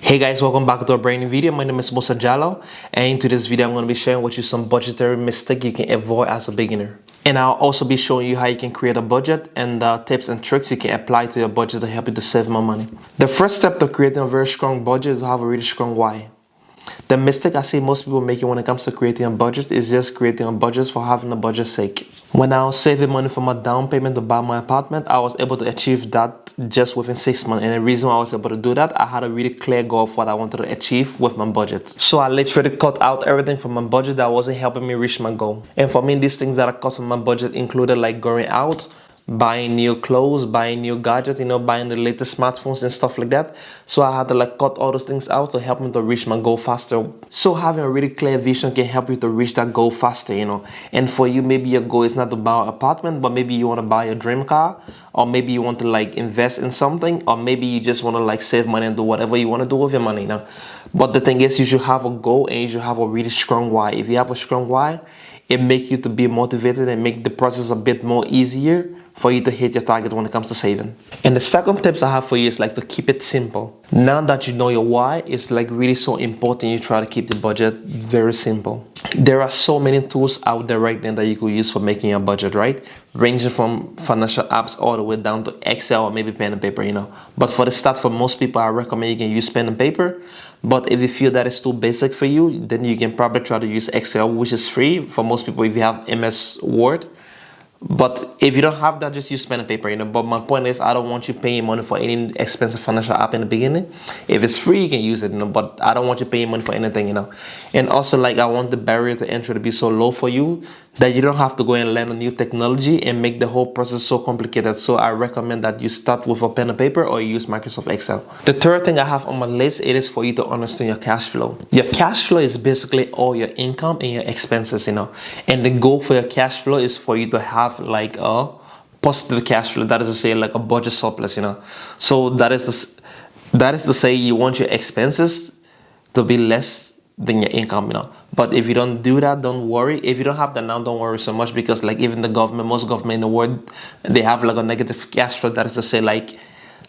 Hey guys, welcome back to a brand new video. My name is Musa Jallo, and in today's video I'm going to be sharing with you some budgetary mistake you can avoid as a beginner. And I'll also be showing you how you can create a budget and tips and tricks you can apply to your budget to help you to save more money. The first step to creating a very strong budget is to have a really strong why. The mistake I see most people making when it comes to creating a budget is just creating a budget for having a budget's sake. When I was saving money for my down payment to buy my apartment, I was able to achieve that just within 6 months. And the reason why I was able to do that, I had a really clear goal of what I wanted to achieve with my budget. So I literally cut out everything from my budget that wasn't helping me reach my goal. And for me, these things that I cut from my budget included like going out, buying new clothes, buying new gadgets, buying the latest smartphones and stuff like that. So I had to like cut all those things out to help me to reach my goal faster. So having a really clear vision can help you to reach that goal faster, And for you, maybe your goal is not to buy an apartment, but maybe you want to buy a dream car, or maybe you want to like invest in something, or maybe you just want to like save money and do whatever you want to do with your money, But the thing is, you should have a goal and you should have a really strong why. If you have a strong why, it makes you to be motivated and make the process a bit more easier for you to hit your target when it comes to saving. And the second tips I have for you is like to keep it simple. Now that you know your why, it's like really so important you try to keep the budget very simple. There are so many tools out there right now that you could use for making your budget, right? Ranging from financial apps all the way down to Excel or maybe pen and paper, But for the start, for most people, I recommend you can use pen and paper. But if you feel that is too basic for you, then you can probably try to use Excel, which is free for most people if you have MS Word. But if you don't have that, just use pen and paper, But my point is, I don't want you paying money for any expensive financial app in the beginning. If it's free, you can use it, But I don't want you paying money for anything, And also, like, I want the barrier to entry to be so low for you that you don't have to go and learn a new technology and make the whole process so complicated. So I recommend that you start with a pen and paper or you use Microsoft Excel. The third thing I have on my list, it is for you to understand your cash flow. Your cash flow is basically all your income and your expenses, And the goal for your cash flow is for you to have like a positive cash flow. That is to say, like a budget surplus, So that is to say you want your expenses to be less than your income, But if you don't do that, don't worry. If you don't have that now, don't worry so much, because like even the government, most government in the world, they have like a negative cash flow. That is to say, like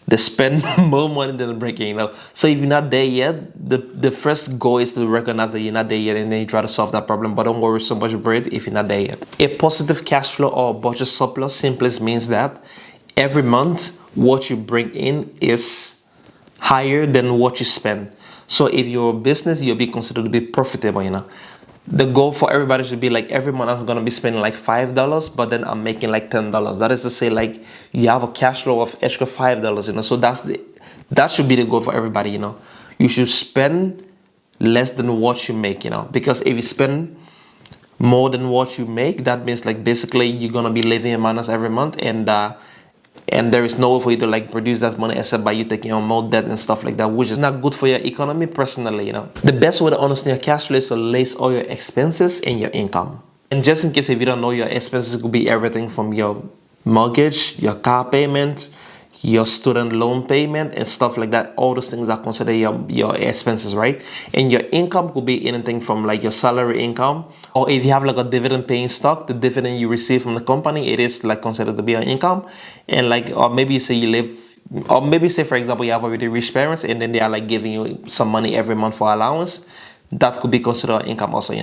they spend more money than they break in, So if you're not there yet, the first goal is to recognize that you're not there yet, and then you try to solve that problem. But don't worry so much about it if you're not there yet. A positive cash flow or budget surplus simply means that every month what you bring in is higher than what you spend. So if you're a business, you'll be considered to be profitable, The goal for everybody should be like every month I'm gonna be spending like $5, but then I'm making like $10. That is to say, like you have a cash flow of extra $5, So that should be the goal for everybody, You should spend less than what you make, Because if you spend more than what you make, that means like basically you're gonna be living in minus every month, and there is no way for you to like produce that money except by you taking on more debt and stuff like that, which is not good for your economy personally, The best way to understand your cash flow is to list all your expenses and your income. And just in case if you don't know, your expenses could be everything from your mortgage, your car payment, your student loan payment and stuff like that. All those things are considered your expenses, right? And your income could be anything from like your salary income, or if you have like a dividend paying stock, the dividend you receive from the company, it is like considered to be your income. And like, or maybe say you live, or maybe say for example you have already rich parents and then they are like giving you some money every month for allowance. That could be considered income also,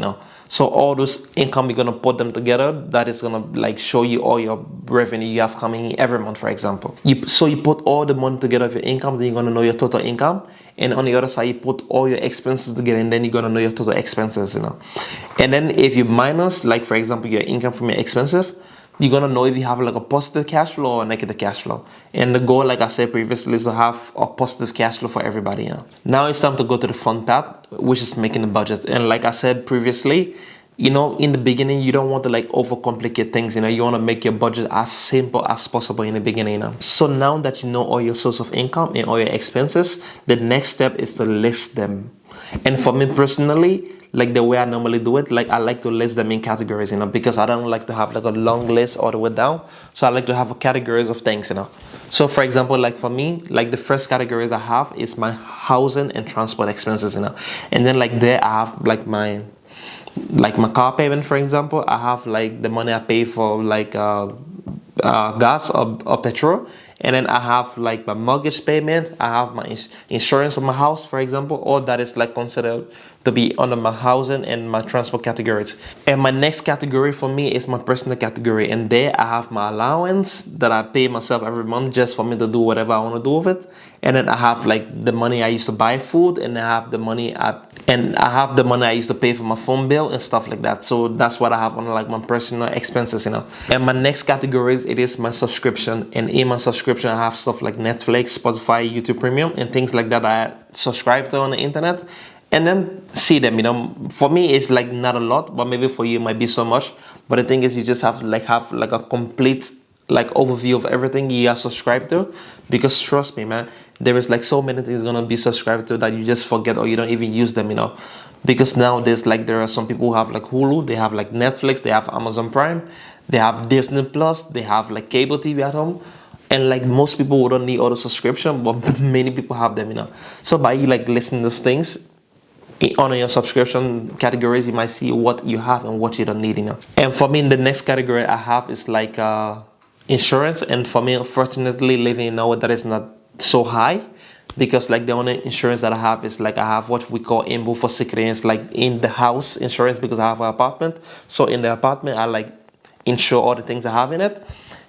So all those income, you're gonna put them together. That is gonna like show you all your revenue you have coming in every month, for example. So you put all the money together of your income, then you're gonna know your total income. And on the other side, you put all your expenses together, and then you're gonna know your total expenses, And then if you minus, like for example, your income from your expenses, you're gonna know if you have like a positive cash flow or a negative cash flow. And the goal, like I said previously, is to have a positive cash flow for everybody. Now it's time to go to the fun part, which is making a budget. And like I said previously, in the beginning, you don't want to like overcomplicate things. You want to make your budget as simple as possible in the beginning. So now that you know all your source of income and all your expenses, the next step is to list them. And for me personally, like the way I normally do it, like I like to list them in categories, because I don't like to have like a long list all the way down. So I like to have categories of things, So for example, like for me, like the first categories I have is my housing and transport expenses, And then like there I have like my car payment, for example. I have like the money I pay for like gas or petrol, And then I have like my mortgage payment, I have my insurance of my house, for example. All that is like considered to be under my housing and my transport categories. And my next category for me is my personal category, and there I have my allowance that I pay myself every month just for me to do whatever I want to do with it. And then I have like the money I used to buy food, and I have the money I used to pay for my phone bill and stuff like that. So that's what I have on like my personal expenses. And my next categories, it is my subscription, and in my subscription I have stuff like Netflix, Spotify, YouTube Premium, and things like that I subscribe to on the internet and then see them. For me it's like not a lot, but maybe for you it might be so much. But the thing is, you just have like a complete like overview of everything you are subscribed to, because trust me, man, there is like so many things gonna be subscribed to that you just forget or you don't even use them. Because nowadays, like, there are some people who have like Hulu, they have like Netflix, they have Amazon Prime, they have Disney Plus, they have like cable TV at home. And like most people wouldn't need auto subscription, but many people have them. So by you like listening to these things on your subscription categories, you might see what you have and what you don't need. And for me, the next category I have is like insurance. And for me, unfortunately, living in nowhere that is not so high, because like the only insurance that I have is like I have what we call IMBU for security, like in the house insurance, because I have an apartment. So in the apartment, I like insure all the things I have in it.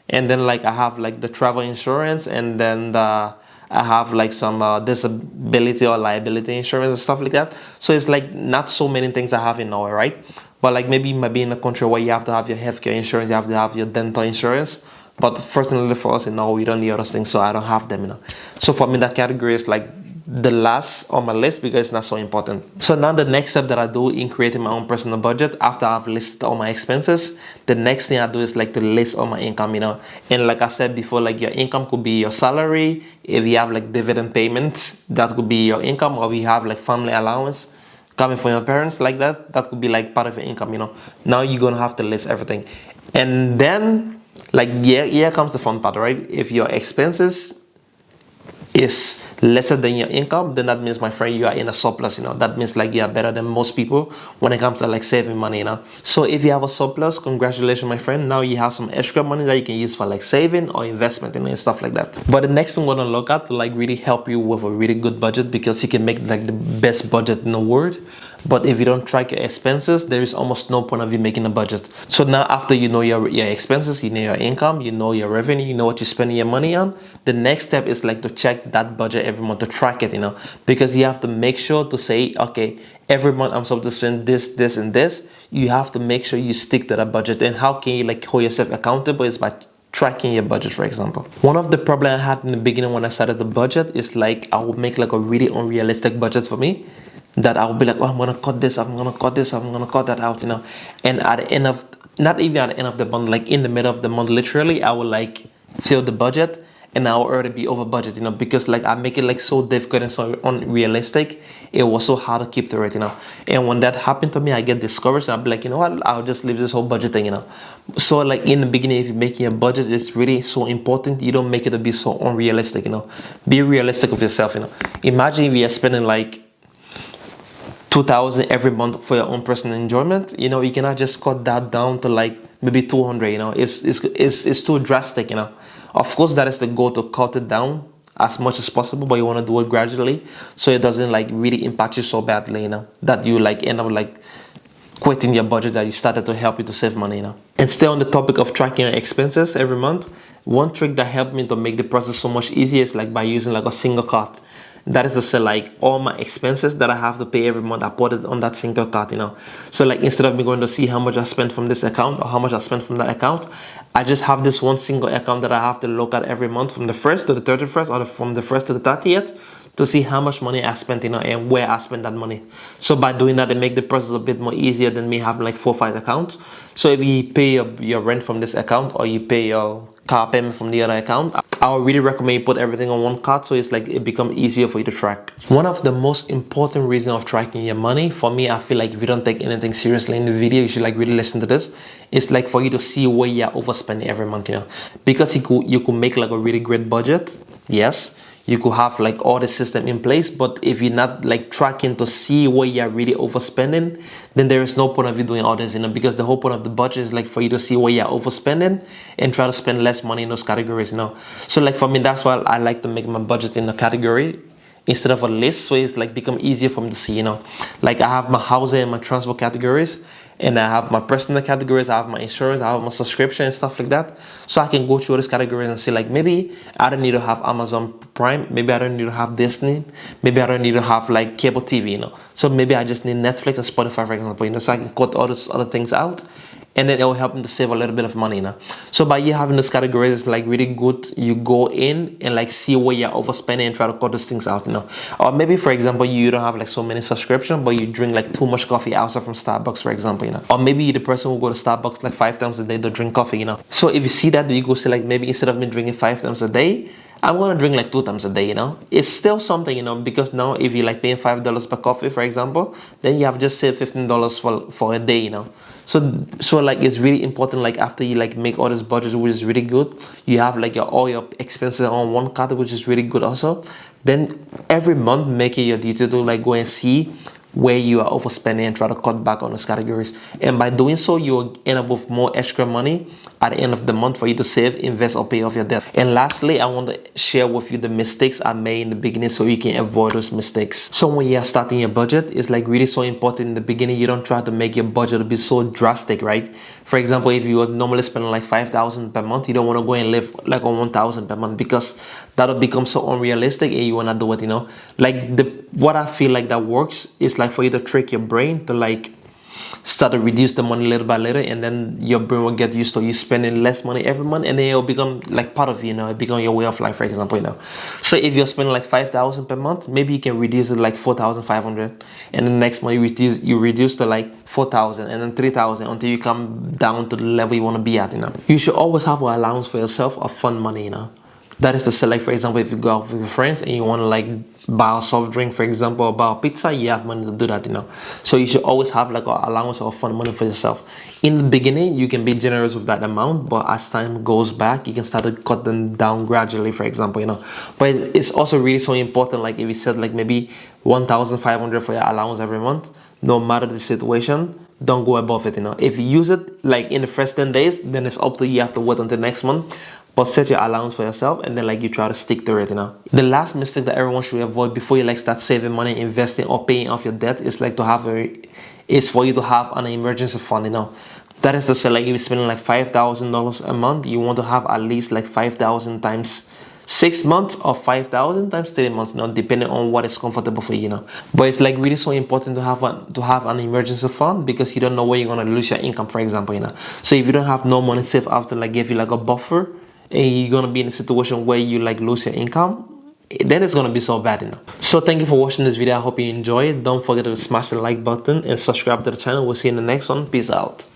And then like I have like the travel insurance, and then I have like some disability or liability insurance and stuff like that. So it's like not so many things I have in Norway, right? But like maybe you might be in a country where you have to have your healthcare insurance, you have to have your dental insurance. But fortunately for us in Norway, we don't need those things, so I don't have them. So for me, that category is like the last on my list because it's not so important. So now the next step that I do in creating my own personal budget, after I've listed all my expenses, the next thing I do is like to list all my income. And like I said before, like your income could be your salary. If you have like dividend payments, that could be your income. Or if you have like family allowance coming from your parents, like that could be like part of your income. Now you're gonna have to list everything. And then like here comes the fun part, right? If your expenses is lesser than your income, then that means, my friend, you are in a surplus. That means like you are better than most people when it comes to like saving money. So if you have a surplus, congratulations, my friend. Now you have some extra money that you can use for like saving or investment and stuff like that. But the next thing we're gonna look at to like really help you with a really good budget, because you can make like the best budget in the world, but if you don't track your expenses, there is almost no point of you making a budget. So now after you know your expenses, you know your income, you know your revenue, you know what you're spending your money on, the next step is like to check that budget every month, to track it, because you have to make sure to say, okay, every month I'm supposed to spend this, this, and this. You have to make sure you stick to that budget. And how can you like hold yourself accountable is by tracking your budget, for example. One of the problems I had in the beginning when I started the budget is like I would make like a really unrealistic budget for me, that I'll be like, oh, I'm gonna cut this, I'm gonna cut this, I'm gonna cut that out, And at the end of, not even at the end of the month, like in the middle of the month, literally, I will like fill the budget and I will already be over budget, because like I make it like so difficult and so unrealistic. It was so hard to keep through it, And when that happened to me, I get discouraged. I'll be like, you know what, I'll just leave this whole budget thing, So like in the beginning, if you're making a budget, it's really so important. You don't make it to be so unrealistic, Be realistic with yourself, Imagine if you're spending like 2,000 every month for your own personal enjoyment. You cannot just cut that down to like maybe 200. It's too drastic. Of course, that is the goal, to cut it down as much as possible, but you want to do it gradually so it doesn't like really impact you so badly, that you like end up like quitting your budget that you started to help you to save money. And stay on the topic of tracking your expenses every month. One trick that helped me to make the process so much easier is like by using like a single card. That is to say, like all my expenses that I have to pay every month, I put it on that single card, So like instead of me going to see how much I spent from this account or how much I spent from that account, I just have this one single account that I have to look at every month from the 1st to the 31st, or from the 1st to the 30th, to see how much money I spent, and where I spent that money. So by doing that, it makes the process a bit more easier than me having like 4 or 5 accounts. So if you pay your rent from this account, or you pay your car payment from the other account, I would really recommend you put everything on one card, so it's like it becomes easier for you to track. One of the most important reasons of tracking your money, for me, I feel like if you don't take anything seriously in the video, you should like really listen to this. It's like for you to see where you're overspending every month, Because you could make like a really great budget, yes. you could have like all the system in place, but if you're not like tracking to see where you're really overspending, then there is no point of you doing all this, because the whole point of the budget is like for you to see where you're overspending and try to spend less money in those categories. So like for me, that's why I like to make my budget in a category instead of a list, so it's like become easier for me to see. Like I have my housing and my transport categories, and I have my personal categories, I have my insurance, I have my subscription and stuff like that. So I can go through these categories and see like, maybe I don't need to have Amazon Prime, maybe I don't need to have Disney, maybe I don't need to have like cable TV. So maybe I just need Netflix and Spotify, for example. So I can cut all those other things out, and then it will help them to save a little bit of money. So by you having those categories, it's like really good. You go in and like see where you're overspending and try to cut those things out. Or maybe, for example, you don't have like so many subscriptions, but you drink like too much coffee outside from Starbucks, for example. Or maybe you're the person who go to Starbucks like 5 times a day to drink coffee. So if you see that, you go say like, maybe instead of me drinking 5 times a day, I'm gonna drink like 2 times a day. It's still something, because now if you're like paying $5 per coffee, for example, then you have just saved $15 for a day. So like it's really important, like after you like make all this budget, which is really good, you have like all your expenses on one card, which is really good also. Then every month make it your duty to like go and see where you are overspending and try to cut back on those categories. And by doing so, you'll end up with more extra money at the end of the month for you to save, invest, or pay off your debt. And lastly, I want to share with you the mistakes I made in the beginning so you can avoid those mistakes. So when you're starting your budget, it's like really so important in the beginning. You don't try to make your budget be so drastic, right? For example, if you are normally spending like $5,000 per month, you don't want to go and live like on $1,000 per month, because that'll become so unrealistic and you will not do it. Like what I feel like that works is like for you to trick your brain to like start to reduce the money little by little, and then your brain will get used to you spending less money every month, and then it'll become like part of you. It become your way of life, for example. So if you're spending like $5,000 per month, maybe you can reduce it like 4,500, and the next month you reduce to like 4,000, and then 3,000, until you come down to the level you want to be at. You should always have an allowance for yourself of fun money. That is to say, like for example, if you go out with your friends and you want to like buy a soft drink, for example, or buy a pizza, you have money to do that. So you should always have like an allowance of fun money for yourself. In the beginning, you can be generous with that amount, but as time goes back, you can start to cut them down gradually, for example. But it's also really so important, like if you said like maybe 1,500 for your allowance every month, no matter the situation, don't go above it. If you use it like in the first 10 days, then it's up to you. You have to wait until next month, but set your allowance for yourself, and then like you try to stick to it. The last mistake that everyone should avoid before you like start saving money, investing, or paying off your debt is like is for you to have an emergency fund. That is to say, like if you're spending like $5,000 a month, you want to have at least like 5,000 times 6 months, or 5,000 times 3 months, depending on what is comfortable for you. But it's like really so important to have an emergency fund, because you don't know where you're gonna lose your income, for example. So if you don't have no money saved after like give you like a buffer, and you're gonna be in a situation where you like lose your income, then it's gonna be so bad. So thank you for watching this video. I hope you enjoy it. Don't forget to smash the like button and subscribe to the channel. We'll see you in the next one. Peace out.